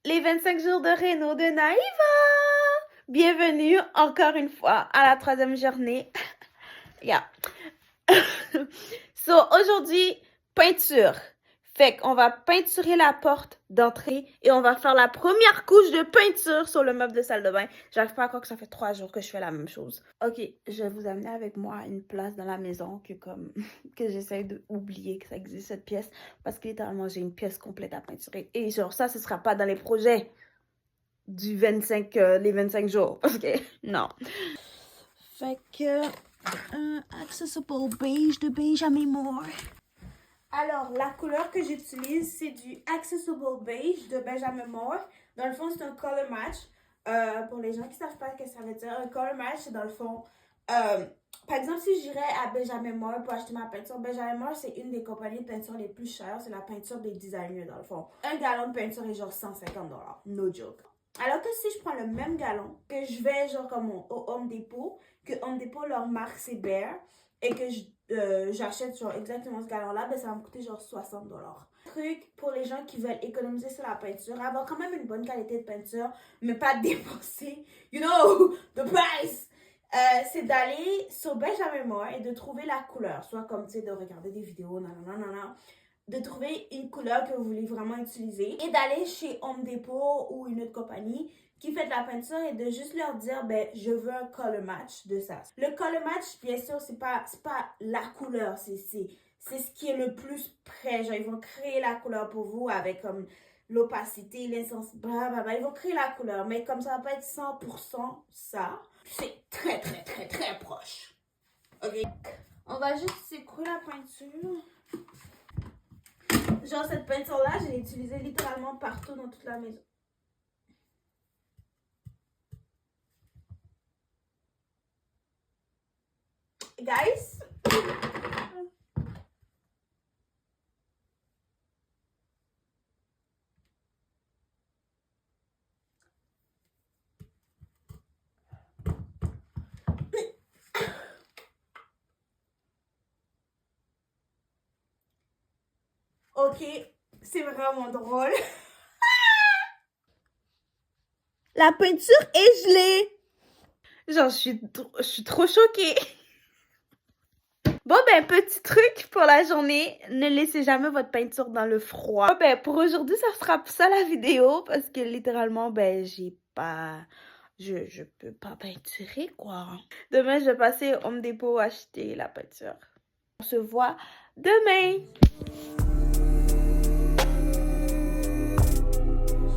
les 25 jours de réno de Naïva! Bienvenue encore une fois à la 3e journée. Yeah. So, aujourd'hui, peinture. Fait qu'on va peinturer la porte d'entrée et on va faire la première couche de peinture sur le meuble de salle de bain. J'arrive pas à croire que ça fait 3 jours que je fais la même chose. Ok, je vais vous amener avec moi à une place dans la maison que j'essaie d'oublier que ça existe cette pièce parce que littéralement j'ai une pièce complète à peinturer. Et genre ça, ce sera pas dans les projets du 25, les 25 jours. Ok, non. Fait que Accessible Beige de Benjamin Moore. Alors, la couleur que j'utilise, c'est du Accessible Beige de Benjamin Moore. Dans le fond, c'est un color match. Pour les gens qui ne savent pas ce que ça veut dire, un color match, c'est dans le fond... par exemple, si j'irais à Benjamin Moore pour acheter ma peinture, Benjamin Moore, c'est une des compagnies de peinture les plus chères. C'est la peinture des designers, dans le fond. Un gallon de peinture est genre 150$. No joke. Alors que si je prends le même gallon, que je vais genre comme au Home Depot, que Home Depot, leur marque, c'est Behr, et que j'achète genre exactement ce gallon-là, ben ça va me coûter genre 60$. Truc pour les gens qui veulent économiser sur la peinture, avoir quand même une bonne qualité de peinture, mais pas dépenser, you know, the price. C'est d'aller sur Benjamin Moore et de trouver la couleur, soit comme tu sais, de regarder des vidéos, non, de trouver une couleur que vous voulez vraiment utiliser et d'aller chez Home Depot ou une autre compagnie qui fait de la peinture et de juste leur dire, ben, je veux un color match de ça. Le color match, bien sûr, c'est pas la couleur, c'est ce qui est le plus près. Genre, ils vont créer la couleur pour vous avec comme l'opacité, l'intensité, blablabla. Ils vont créer la couleur, mais comme ça va pas être 100% ça, c'est très, très, très, très proche. Ok? On va juste secouer la peinture. Genre, cette peinture-là, je l'ai utilisée littéralement partout dans toute la maison. Guys? Ok, c'est vraiment drôle. La peinture est gelée. Genre, je suis trop choquée. Bon, ben, petit truc pour la journée, ne laissez jamais votre peinture dans le froid. Bon, ben, pour aujourd'hui, ça sera ça la vidéo, parce que littéralement, ben, je peux pas peinturer, quoi. Demain, je vais passer au Home Depot acheter la peinture. On se voit demain!